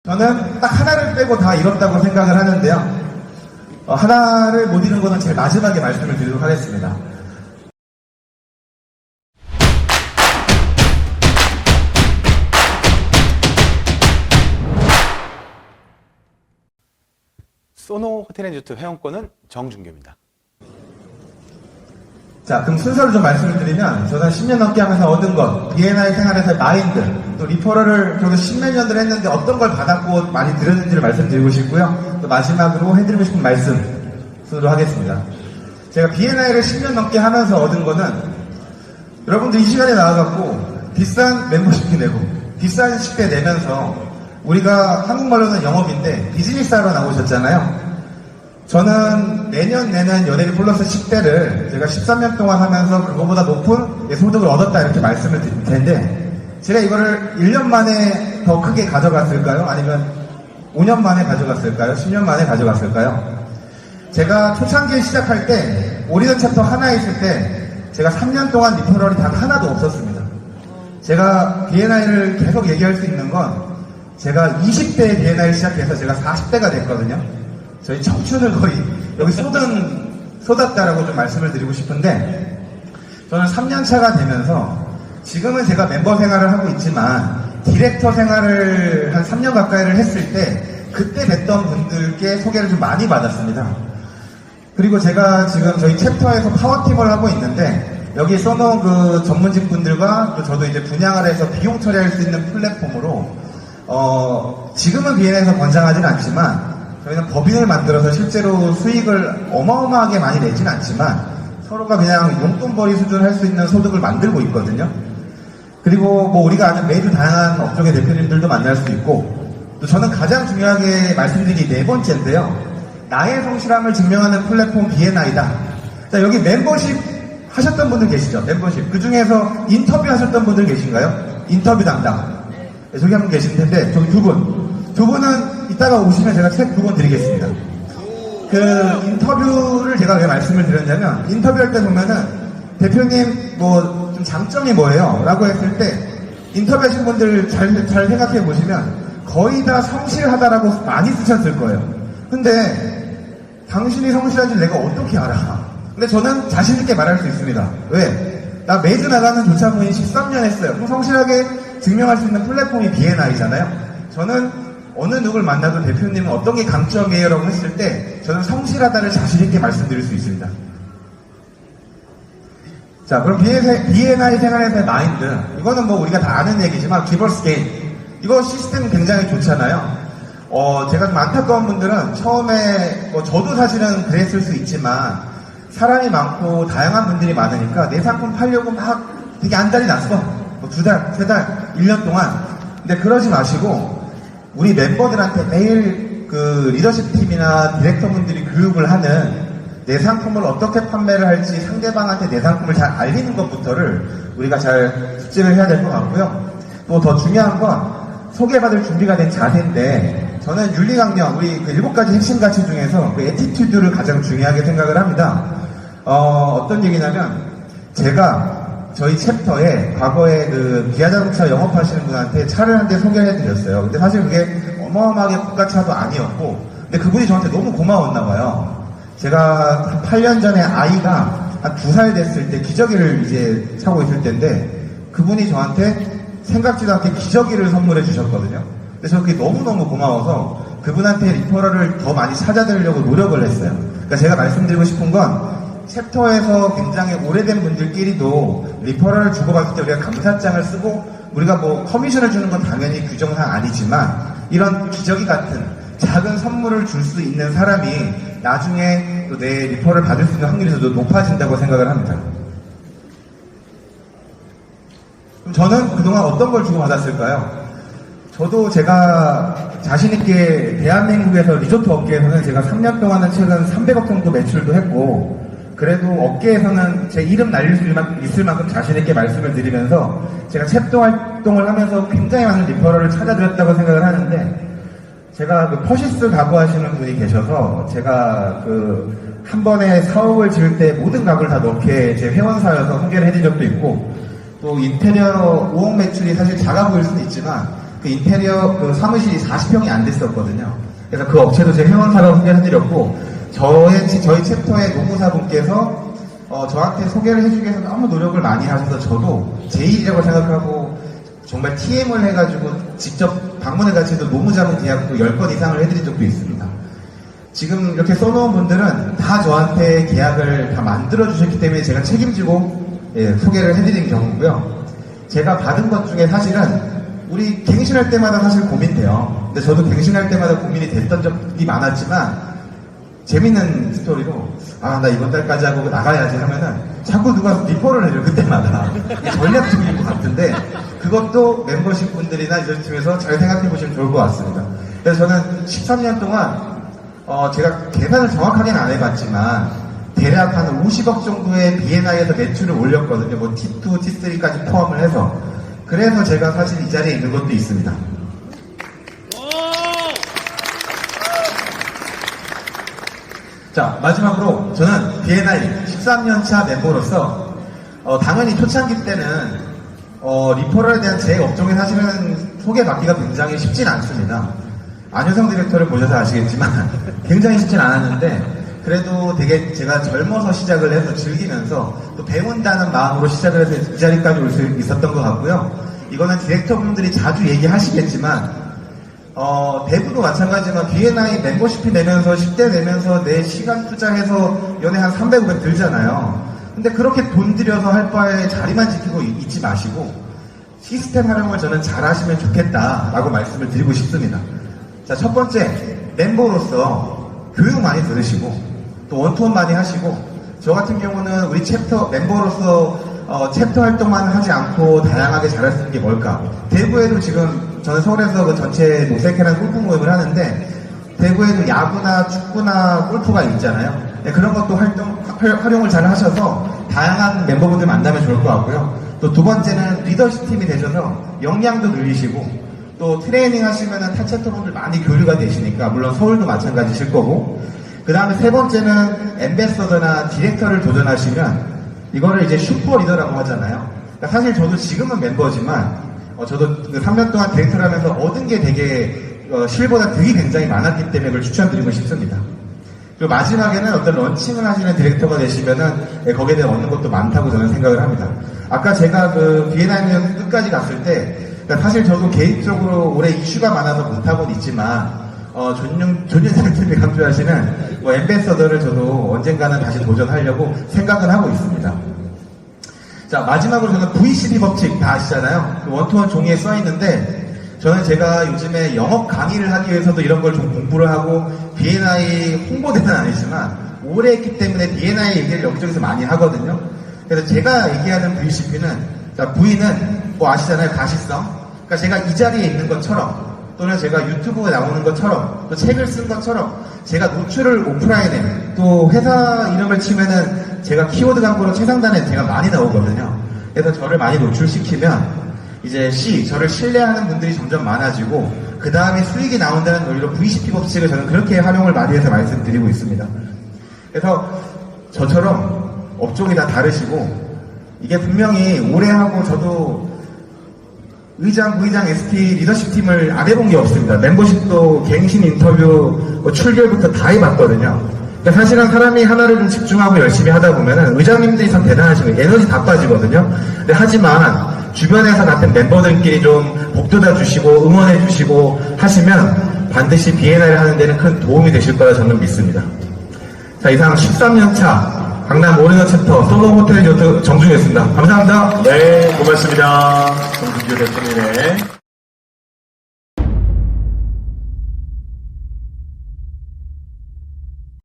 저는 딱 하나를 빼고 다 이뤘다고 생각을 하는데요. 하나를 못 이룬 거는 제일 마지막에 말씀을 드리도록 하겠습니다. 소노 호텔앤리조트 회원권은 정준규입니다. 자, 그럼 순서를 좀 말씀을 드리면, 저는 10년 넘게 하면서 얻은 것, B&I 생활에서의 마인드, 또 리퍼럴을 저도 10몇 년을 했는데 어떤 걸 받았고 많이 들었는지를 말씀드리고 싶고요. 또 마지막으로 해드리고 싶은 말씀으로 하겠습니다. 제가 B&I를 10년 넘게 하면서 얻은 거는, 여러분들 이 시간에 나와갖고 비싼 멤버십비 내고 비싼 식대 내면서 우리가 한국말로는 영업인데 비즈니스 하러 나오셨잖아요. 저는 내년 연예인 플러스 10대를 제가 13년 동안 하면서 그거보다 높은 소득을 얻었다 이렇게 말씀을 드릴 텐데, 제가 이거를 1년 만에 더 크게 가져갔을까요? 아니면 5년 만에 가져갔을까요? 10년 만에 가져갔을까요? 제가 초창기에 시작할 때 오리던 챕터 하나 있을 때 제가 3년 동안 리퍼럴이 단 하나도 없었습니다. 제가 B&I를 계속 얘기할 수 있는 건, 제가 20대에 B&I를 시작해서 제가 40대가 됐거든요. 저희 청춘을 거의 여기 쏟았다라고 좀 말씀을 드리고 싶은데, 저는 3년 차가 되면서 지금은 제가 멤버 생활을 하고 있지만 디렉터 생활을 한 3년 가까이를 했을 때 그때 뵀던 분들께 소개를 좀 많이 받았습니다. 그리고 제가 지금 저희 챕터에서 파워팀을 하고 있는데, 여기 소노 그 전문직 분들과 또 저도 이제 분양을 해서 비용 처리할 수 있는 플랫폼으로 지금은 B&I에서 권장하진 않지만 저희는 법인을 만들어서 실제로 수익을 어마어마하게 많이 내진 않지만 서로가 그냥 용돈벌이 수준 할 수 있는 소득을 만들고 있거든요. 그리고 뭐 우리가 아는 매주 다양한 업종의 대표님들도 만날 수 있고, 또 저는 가장 중요하게 말씀드린 네 번째인데요. 나의 성실함을 증명하는 플랫폼 B&I다. 자, 여기 멤버십 하셨던 분들 계시죠? 멤버십. 그 중에서 인터뷰 하셨던 분들 계신가요? 인터뷰 담당. 네, 저기 한 분 계실 텐데, 저기 두 분. 두 분은 이따가 오시면 제가 책 두 권 드리겠습니다. 그 인터뷰를 제가 왜 말씀을 드렸냐면, 인터뷰할 때 보면은 대표님 뭐 좀 장점이 뭐예요? 라고 했을 때 인터뷰하신 분들 잘 생각해 보시면 거의 다 성실하다라고 많이 쓰셨을 거예요. 근데 당신이 성실한지 내가 어떻게 알아? 근데 저는 자신있게 말할 수 있습니다. 왜? 나 매주 나가는 조차 모임 13년 했어요. 그럼 성실하게 증명할 수 있는 플랫폼이 B&I잖아요. 저는 어느 누굴 만나도 대표님은 어떤 게 강점이에요? 라고 했을 때 저는 성실하다를 자신있게 말씀드릴 수 있습니다. 자, 그럼 B&I 생활에서의 마인드. 이거는 뭐 우리가 다 아는 얘기지만, 기버스 게인. 이거 시스템 굉장히 좋잖아요. 제가 좀 안타까운 분들은 처음에, 저도 사실은 그랬을 수 있지만, 사람이 많고 다양한 분들이 많으니까 내 상품 팔려고 막 되게 안달이 났어. 2달, 3달, 1년 동안. 근데 그러지 마시고, 우리 멤버들한테 매일 그 리더십 팀이나 디렉터분들이 교육을 하는 내 상품을 어떻게 판매를 할지 상대방한테 내 상품을 잘 알리는 것부터를 우리가 잘 숙지를 해야 될 것 같고요. 또 더 중요한 건 소개받을 준비가 된 자세인데, 저는 윤리강령, 우리 그 7가지 핵심 가치 중에서 그 애티튜드를 가장 중요하게 생각을 합니다. 어떤 얘기냐면, 제가 저희 챕터에 과거에 그 기아자동차 영업하시는 분한테 차를 한 대 소개를 해드렸어요. 근데 사실 그게 어마어마하게 고가차도 아니었고, 근데 그분이 저한테 너무 고마웠나 봐요. 제가 한 8년 전에 아이가 한 2살 됐을 때 기저귀를 이제 차고 있을 때인데, 그분이 저한테 생각지도 않게 기저귀를 선물해 주셨거든요. 근데 저 그게 너무너무 고마워서 그분한테 리퍼럴을 더 많이 찾아드리려고 노력을 했어요. 그러니까 제가 말씀드리고 싶은 건, 챕터에서 굉장히 오래된 분들끼리도 리퍼럴을 주고받을 때 우리가 감사장을 쓰고, 우리가 뭐 커미션을 주는 건 당연히 규정상 아니지만 이런 기저귀 같은 작은 선물을 줄 수 있는 사람이 나중에 또 내 리퍼를 받을 수 있는 확률이 더 높아진다고 생각을 합니다. 그럼 저는 그동안 어떤 걸 주고받았을까요? 저도 제가 자신있게 대한민국에서 리조트 업계에서는 제가 3년 동안은 최근 300억 정도 매출도 했고, 그래도 업계에서는 제 이름 날릴 수 있을 만큼 자신있게 말씀을 드리면서 제가 챕터 활동을 하면서 굉장히 많은 리퍼럴을 찾아드렸다고 생각을 하는데, 제가 그 퍼시스 가구 하시는 분이 계셔서 제가 그 한 번에 사업을 지을 때 모든 가구를 다 넣게 제 회원사여서 소개를 해드린 적도 있고, 또 인테리어 5억 매출이 사실 작아 보일 수는 있지만 그 그 인테리어 그 사무실이 40평이 안 됐었거든요. 그래서 그 업체도 제 회원사라고 소개해드렸고, 저희 챕터의 노무사분께서 저한테 소개를 해주기 위해서 너무 노력을 많이 하셔서 저도 제 일이라고 생각하고 정말 TM을 해가지고 직접 방문해가지고 노무자문 계약도 10건 이상을 해드린 적도 있습니다. 지금 이렇게 써놓은 분들은 다 저한테 계약을 다 만들어주셨기 때문에 제가 책임지고 소개를 해드린 경우고요. 제가 받은 것 중에 사실은 우리 갱신할 때마다 사실 고민돼요. 근데 저도 갱신할 때마다 고민이 됐던 적이 많았지만 재밌는 스토리로 나 이번 달까지 하고 나가야지 하면은 자꾸 누가 리퍼를 해줘 그때마다. 이게 전략적인 것 같은데 그것도 멤버십 분들이나 이런 팀에서 잘 생각해 보시면 좋을 것 같습니다. 그래서 저는 13년 동안 제가 계산을 정확하게는 안 해봤지만 대략 한 50억 정도의 B&I에서 매출을 올렸거든요. 뭐 T2, T3까지 포함을 해서. 그래서 제가 사실 이 자리에 있는 것도 있습니다. 자, 마지막으로 저는 B&I 13년차 멤버로서 당연히 초창기 때는 리퍼럴에 대한 제 업종에 사실은 소개받기가 굉장히 쉽진 않습니다. 안효성 디렉터를 보셔서 아시겠지만 굉장히 쉽진 않았는데 그래도 되게 제가 젊어서 시작을 해서 즐기면서 또 배운다는 마음으로 시작을 해서 이 자리까지 올 수 있었던 것 같고요. 이거는 디렉터분들이 자주 얘기하시겠지만 대부도 마찬가지지만 B&I 멤버십이 내면서 10대 내면서 내 시간 투자해서 연애 한 300, 500 들잖아요. 근데 그렇게 돈 들여서 할 바에 자리만 지키고 있지 마시고 시스템 활용을 저는 잘 하시면 좋겠다라고 말씀을 드리고 싶습니다. 자, 첫 번째, 멤버로서 교육 많이 들으시고 또 원투원 많이 하시고 저 같은 경우는 우리 챕터 멤버로서 챕터 활동만 하지 않고 다양하게 잘할 수 있는 게 뭘까? 대구에도 지금 저는 서울에서 그 전체 녹색회랑 골프 모임을 하는데 대구에도 야구나 축구나 골프가 있잖아요. 네, 그런 것도 활용을 잘 하셔서 다양한 멤버분들 만나면 좋을 것 같고요. 또 두 번째는 리더십 팀이 되셔서 역량도 늘리시고 또 트레이닝 하시면은 타 챕터분들 많이 교류가 되시니까 물론 서울도 마찬가지실 거고 그 다음에 세 번째는 엠베서더나 디렉터를 도전하시면 이거를 이제 슈퍼 리더라고 하잖아요. 그러니까 사실 저도 지금은 멤버지만 저도 그 3년 동안 디렉터를 하면서 얻은 게 되게 실보다 득이 굉장히 많았기 때문에 그걸 추천드리고 싶습니다. 그리고 마지막에는 어떤 런칭을 하시는 디렉터가 되시면은 거기에 대해 얻는 것도 많다고 저는 생각을 합니다. 아까 제가 그 B&I 끝까지 갔을 때 그러니까 사실 저도 개인적으로 올해 이슈가 많아서 못하고는 있지만 존윤상팀이 강조하시는 뭐 엠베서더를 저도 언젠가는 다시 도전하려고 생각은 하고 있습니다. 자, 마지막으로 저는 VCD 법칙 다 아시잖아요. 그 원투원 종이에 써 있는데 저는 제가 요즘에 영업 강의를 하기 위해서도 이런 걸 좀 공부를 하고 B&I 홍보대는 아니지만 오래 했기 때문에 B&I 얘기를 여기저기서 많이 하거든요. 그래서 제가 얘기하는 VCP는 자, V는 뭐 아시잖아요. 가시성. 그러니까 제가 이 자리에 있는 것처럼 또는 제가 유튜브에 나오는 것처럼 또 책을 쓴 것처럼 제가 노출을 오프라인에 또 회사 이름을 치면은 제가 키워드 광고로 최상단에 제가 많이 나오거든요. 그래서 저를 많이 노출시키면 이제 저를 신뢰하는 분들이 점점 많아지고 그 다음에 수익이 나온다는 논리로 VCP 법칙을 저는 그렇게 활용을 많이 해서 말씀드리고 있습니다. 그래서 저처럼 업종이 다 다르시고 이게 분명히 오래 하고 저도 의장, 부의장, ST 리더십 팀을 안 해본 게 없습니다. 멤버십도 갱신 인터뷰, 출결부터 다 해봤거든요. 그러니까 사실은 사람이 하나를 좀 집중하고 열심히 하다 보면은 의장님들이 참 대단하시고 에너지 다 빠지거든요. 근데 하지만 주변에서 같은 멤버들끼리 좀 복돋아 주시고 응원해 주시고 하시면 반드시 B&I를 하는 데는 큰 도움이 되실 거라 저는 믿습니다. 자, 이상 13년차 강남 오리너 챕터 솔로 호텔 리조트 정중이었습니다. 감사합니다. 네, 고맙습니다. 정준규 대표님의